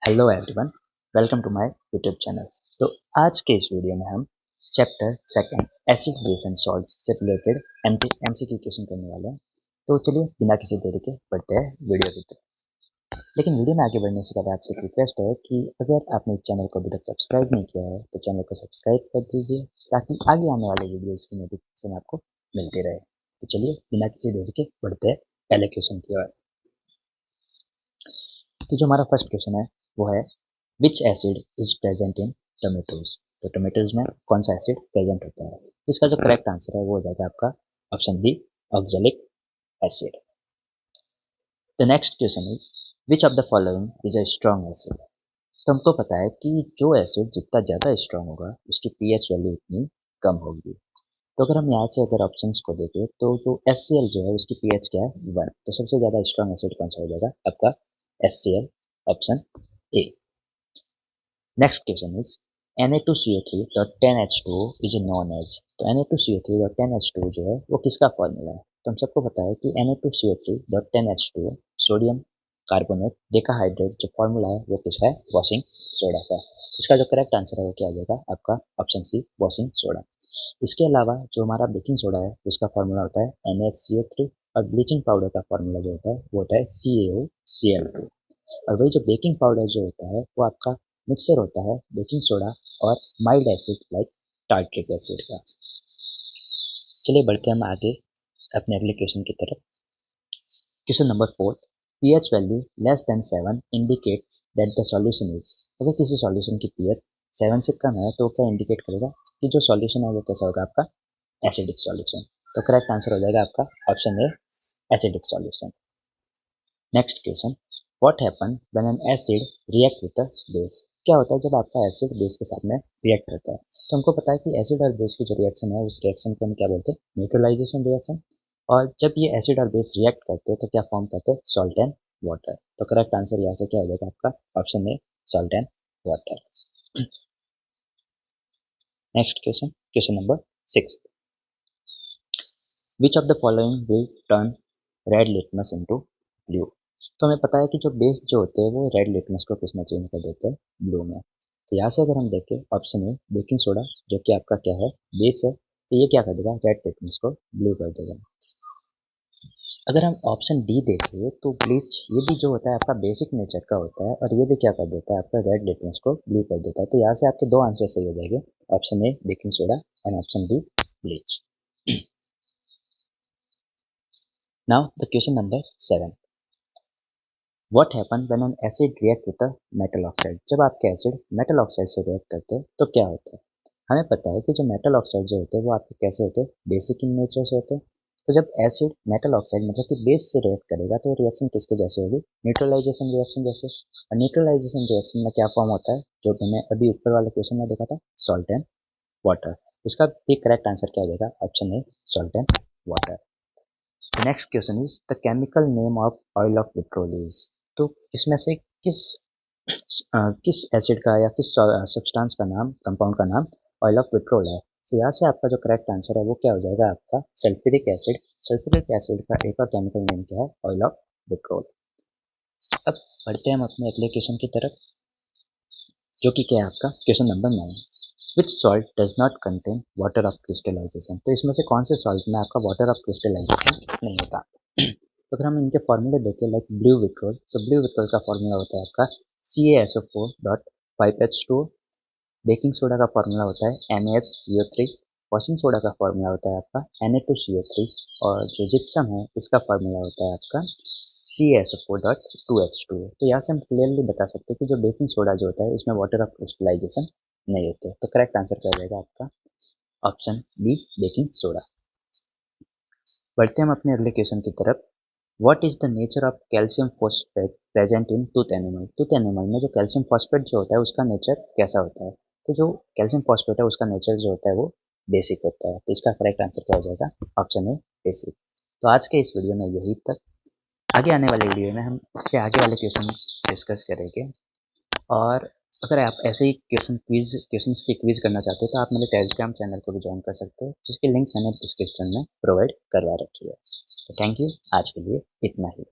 Hello everyone, welcome to my YouTube channel. तो आज के इस वीडियो में हम chapter second acid base and salt से रिलेटेड एमसीक्यू क्वेश्चन करने वाले हैं। तो चलिए बिना किसी देरी के बढ़ते हैं वीडियो की तरफ। लेकिन वीडियो में आगे बढ़ने से पहले आपसे एक रिक्वेस्ट है कि अगर आपने चैनल को अभी तक सब्सक्राइब नहीं किया है तो चैनल को सब्सक्राइब कर दीजिए ताकि आगे आने वाले वीडियोज़ की नोटिफिकेशन आपको मिलती रहे। तो चलिए बिना किसी देरी के बढ़ते हैं पहले क्वेश्चन की ओर। तो जो हमारा फर्स्ट क्वेश्चन है वो है विच acid is present in tomatoes. तो टोमेटोज में कौन सा एसिड प्रेजेंट होता है? तो इसका जो करेक्ट आंसर है वो हो जाएगा आपका option B, oxalic acid. The next question is which of the following is a strong acid. तो हमको पता है कि जो एसिड जितना ज़्यादा स्ट्रॉन्ग होगा उसकी पीएच वैल्यू उतनी कम होगी। तो अगर हम यहाँ से अगर ऑप्शंस को देखें तो जो HCl जो है उसकी पीएच क्या है 1। तो सबसे ज़्यादा स्ट्रॉन्ग एसिड कौन सा हो जाएगा आपका HCl, option A. Next question is Na2CO3.10H2O is known as. तो Na2CO3.10H2O जो है वो किसका फॉर्मूला है? तो हम सबको पता है कि Na2CO3.10H2O सोडियम कार्बोनेट डेकाहाइड्रेट जो फॉर्मूला है वो किसका है? वॉशिंग सोडा का। इसका जो करेक्ट आंसर है वो क्या आ जाएगा आपका ऑप्शन सी, वॉशिंग सोडा। इसके अलावा जो हमारा बेकिंग सोडा है उसका फॉर्मूला होता है NaCO3 और ब्लीचिंग पाउडर का फॉर्मूला जो होता है वो होता है CaOCl2। और वही जो बेकिंग पाउडर जो होता है वो आपका मिक्सर होता है बेकिंग सोडा और mild acid like tartaric acid का। चलिए बढ़ते हैं हम आगे अपने अगले क्वेश्चन की तरफ। Question number 4, pH value less than 7 indicates that the solution is. अगर किसी सॉल्यूशन की पीएच 7 से कम है तो क्या इंडिकेट करेगा कि जो सॉल्यूशन है वो कैसा होगा आपका एसिडिक सॉल्यूशन। तो करेक्ट आंसर हो जाएगा आपका option A, acidic solution. Next question, what happen when an acid react with a base. क्या होता है जब आपका एसिड बेस के साथ में रिएक्ट करता है? तो हमको पता है कि एसिड और बेस की जो रिएक्शन है उस रिएक्शन को हम क्या बोलते हैं? Neutralisation reaction. और जब ये एसिड और बेस रिएक्ट करते हैं तो क्या फॉर्म करते हैं? Salt and water. तो करेक्ट आंसर यहाँ से क्या हो जाएगा आपका option A, salt and water. Next question, question number 6, which of the following will turn red litmus into blue. तो हमें पता है कि जो बेस जो होते हैं वो रेड लिटमस को किसमें चेंज कर देते हैं? ब्लू में। तो यहाँ से अगर हम देखें ऑप्शन ए बेकिंग सोडा जो कि आपका क्या है? बेस है। तो ये क्या कर देगा? रेड लिटमस को ब्लू कर देगा। अगर हम ऑप्शन डी देखें तो ब्लीच ये भी जो होता है आपका बेसिक नेचर का होता है और ये भी क्या कर देता है आपका रेड लिटमस को ब्लू कर देता है। तो यहाँ से आपके दो आंसर सही हो जाएंगे, option A baking soda and option D bleach. Now the question number 7, what happen when an acid react with a metal oxide. जब आपके एसिड मेटल ऑक्साइड से रिएक्ट करते हैं तो क्या होता है? हमें पता है कि जो मेटल ऑक्साइड जो होते हैं वो आपके कैसे होते हैं? बेसिक इन नेचर से होते हैं। तो जब एसिड मेटल ऑक्साइड मतलब कि बेस से रिएक्ट करेगा तो रिएक्शन किसके जैसे होगी? न्यूट्रलाइजेशन रिएक्शन जैसे। और न्यूट्रलाइजेशन रिएक्शन में क्या फॉर्म होता है जो मैंने अभी ऊपर वाले क्वेश्चन में देखा था? Salt and water. इसका भी करेक्ट आंसर क्या हो जाएगा? Option A, salt and water. Next question is the chemical name of oil of petrol is. तो इसमें से किस एसिड का या किस सब्सटेंस का नाम, कंपाउंड का नाम ऑयल ऑफ पेट्रोल है? तो यहाँ से आपका जो करेक्ट आंसर है वो क्या हो जाएगा आपका सल्फ्यूरिक एसिड। सल्फ्यूरिक एसिड का एक और केमिकल नेम क्या है? Oil of petrol. अब बढ़ते हैं हम अपने अगले क्वेश्चन की तरफ जो कि क्या है आपका question number 9, which salt does not contain water of crystallisation. तो इसमें से कौन से सॉल्ट में आपका वाटर ऑफ क्रिस्टलाइजेशन नहीं होता? तो अगर हम इनके फॉर्मूले देखें लाइक ब्लू विट्रोल, तो ब्लू विट्रोल का फॉर्मूला होता है आपका CaSO4.5H2O। बेकिंग सोडा का फॉर्मूला होता है NaCO3। वॉशिंग सोडा का फॉर्मूला होता है आपका Na2CO3। और जो जिप्सम है इसका फॉर्मूला होता है आपका CaSO4.2H2O। तो यहाँ से हम क्लियरली बता सकते हैं कि जो बेकिंग सोडा जो होता है इसमें वाटर ऑफ क्रिस्टलाइजेशन नहीं होते। तो करेक्ट आंसर क्या हो जाएगा आपका ऑप्शन बी, बेकिंग सोडा। बढ़ते हैं हम अपने अगले क्वेश्चन की तरफ। What is the nature of calcium phosphate present in tooth animal. Tooth animal में जो कैल्शियम फॉस्फेट जो होता है उसका नेचर कैसा होता है? तो जो कैल्शियम फॉस्फेट है उसका नेचर जो होता है वो बेसिक होता है। तो इसका करेक्ट आंसर क्या हो जाएगा? Option A, basic. तो आज के इस वीडियो में यही तक। आगे आने वाले वीडियो में हम इससे आगे वाले क्वेश्चन डिस्कस करेंगे। और अगर आप ऐसे ही क्वेश्चंस की क्विज करना चाहते हो तो आप मेरे टेलीग्राम चैनल को भी ज्वाइन कर सकते हो जिसकी लिंक मैंने डिस्क्रिप्शन में प्रोवाइड करवा रखी है। तो थैंक यू, आज के लिए इतना ही।